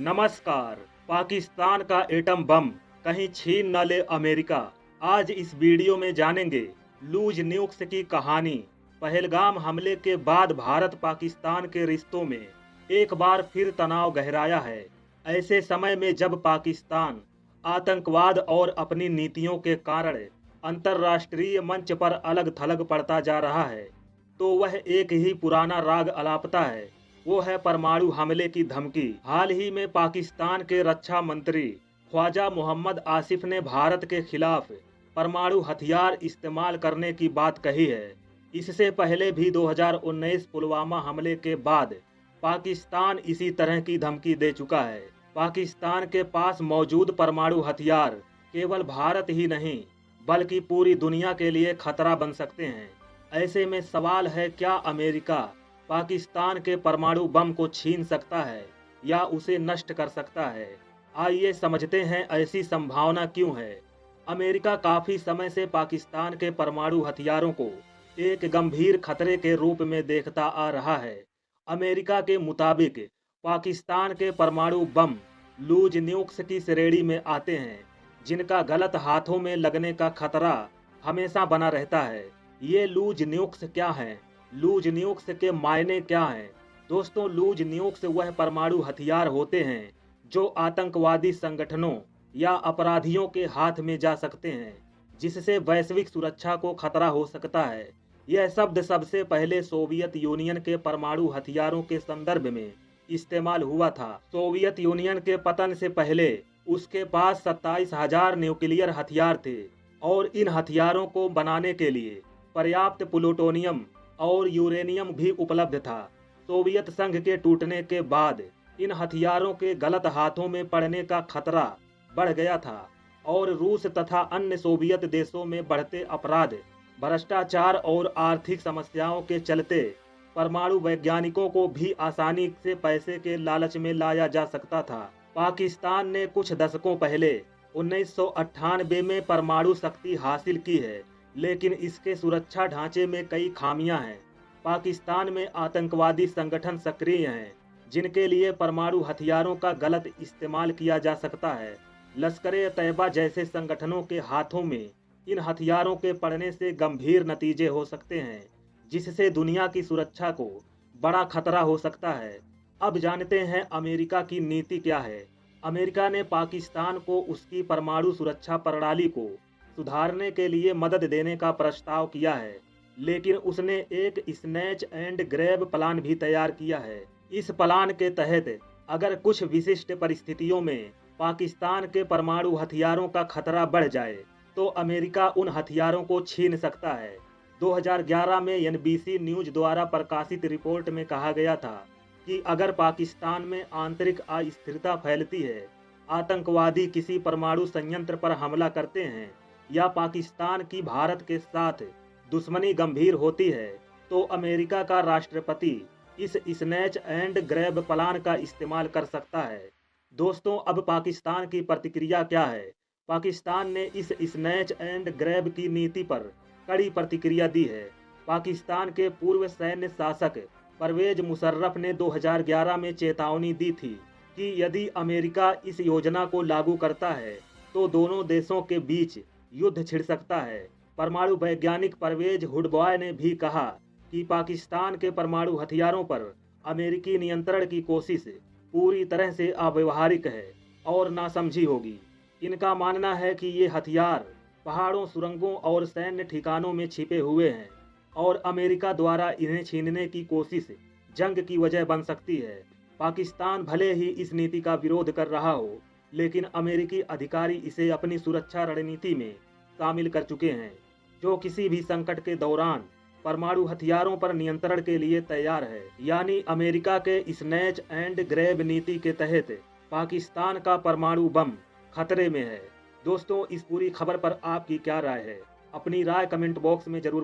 नमस्कार। पाकिस्तान का atom bomb कहीं छीन न ले अमेरिका। आज इस वीडियो में जानेंगे लूज न्यूक्स की कहानी। पहलगाम हमले के बाद भारत पाकिस्तान के रिश्तों में एक बार फिर तनाव गहराया है। ऐसे समय में जब पाकिस्तान आतंकवाद और अपनी नीतियों के कारण अंतर्राष्ट्रीय मंच पर अलग थलग पड़ता जा रहा है, तो वह एक ही पुराना राग अलापता है। वो है परमाणु हमले की धमकी। हाल ही में पाकिस्तान के रक्षा मंत्री ख्वाजा मोहम्मद आसिफ ने भारत के खिलाफ परमाणु हथियार इस्तेमाल करने की बात कही है। इससे पहले भी 2019 पुलवामा हमले के बाद पाकिस्तान इसी तरह की धमकी दे चुका है। पाकिस्तान के पास मौजूद परमाणु हथियार केवल भारत ही नहीं बल्कि पूरी दुनिया के लिए खतरा बन सकते हैं। ऐसे में सवाल है, क्या अमेरिका पाकिस्तान के परमाणु बम को छीन सकता है या उसे नष्ट कर सकता है? आइए समझते हैं ऐसी संभावना क्यों है। अमेरिका काफी समय से पाकिस्तान के परमाणु हथियारों को एक गंभीर खतरे के रूप में देखता आ रहा है। अमेरिका के मुताबिक पाकिस्तान के परमाणु बम लूज न्यूक्स की श्रेणी में आते हैं, जिनका गलत हाथों में लगने का खतरा हमेशा बना रहता है। ये लूज न्यूक्स क्या हैं? लूज न्यूक्स के मायने क्या हैं? दोस्तों, लूज न्यूक्स वह परमाणु हथियार होते हैं जो आतंकवादी संगठनों या अपराधियों के हाथ में जा सकते हैं, जिससे वैश्विक सुरक्षा को खतरा हो सकता है। यह शब्द सबसे पहले सोवियत यूनियन के परमाणु हथियारों के संदर्भ में इस्तेमाल हुआ था। सोवियत यूनियन के पतन से पहले उसके पास 27,000 न्यूक्लियर हथियार थे और इन हथियारों को बनाने के लिए पर्याप्त प्लूटोनियम और यूरेनियम भी उपलब्ध था। सोवियत संघ के टूटने के बाद इन हथियारों के गलत हाथों में पड़ने का खतरा बढ़ गया था और रूस तथा अन्य सोवियत देशों में बढ़ते अपराध, भ्रष्टाचार और आर्थिक समस्याओं के चलते परमाणु वैज्ञानिकों को भी आसानी से पैसे के लालच में लाया जा सकता था। पाकिस्तान ने कुछ दशकों पहले 1998 में परमाणु शक्ति हासिल की है, लेकिन इसके सुरक्षा ढांचे में कई खामियां हैं। पाकिस्तान में आतंकवादी संगठन सक्रिय हैं, जिनके लिए परमाणु हथियारों का गलत इस्तेमाल किया जा सकता है। लश्कर-ए-तैयबा जैसे संगठनों के हाथों में इन हथियारों के पड़ने से गंभीर नतीजे हो सकते हैं, जिससे दुनिया की सुरक्षा को बड़ा खतरा हो सकता है। अब जानते हैं अमेरिका की नीति क्या है। अमेरिका ने पाकिस्तान को उसकी परमाणु सुरक्षा प्रणाली को सुधारने के लिए मदद देने का प्रस्ताव किया है, लेकिन उसने एक स्नैच एंड ग्रैब प्लान भी तैयार किया है। इस प्लान के तहत अगर कुछ विशिष्ट परिस्थितियों में पाकिस्तान के परमाणु हथियारों का खतरा बढ़ जाए, तो अमेरिका उन हथियारों को छीन सकता है। 2011 में एनबीसी न्यूज द्वारा प्रकाशित रिपोर्ट में कहा गया था कि अगर पाकिस्तान में आंतरिक अस्थिरता फैलती है, आतंकवादी किसी परमाणु संयंत्र पर हमला करते हैं या पाकिस्तान की भारत के साथ दुश्मनी गंभीर होती है, तो अमेरिका का राष्ट्रपति इस स्नैच एंड ग्रैब प्लान का इस्तेमाल कर सकता है। दोस्तों, अब पाकिस्तान की प्रतिक्रिया क्या है? पाकिस्तान ने इस स्नैच एंड ग्रैब की नीति पर कड़ी प्रतिक्रिया दी है। पाकिस्तान के पूर्व सैन्य शासक परवेज मुशर्रफ ने 2011 में चेतावनी दी थी कि यदि अमेरिका इस योजना को लागू करता है, तो दोनों देशों के बीच युद्ध छिड़ सकता है। परमाणु वैज्ञानिक परवेज हुडबॉय ने भी कहा कि पाकिस्तान के परमाणु हथियारों पर अमेरिकी नियंत्रण की कोशिश पूरी तरह से अव्यावहारिक है और नासमझी होगी। इनका मानना है कि ये हथियार पहाड़ों, सुरंगों और सैन्य ठिकानों में छिपे हुए हैं और अमेरिका द्वारा इन्हें छीनने की कोशिश जंग की वजह बन सकती है। पाकिस्तान भले ही इस नीति का विरोध कर रहा हो, लेकिन अमेरिकी अधिकारी इसे अपनी सुरक्षा रणनीति में शामिल कर चुके हैं, जो किसी भी संकट के दौरान परमाणु हथियारों पर नियंत्रण के लिए तैयार है। यानी अमेरिका के स्नैच एंड ग्रैब नीति के तहत पाकिस्तान का परमाणु बम खतरे में है। दोस्तों, इस पूरी खबर पर आपकी क्या राय है? अपनी राय कमेंट बॉक्स में जरूर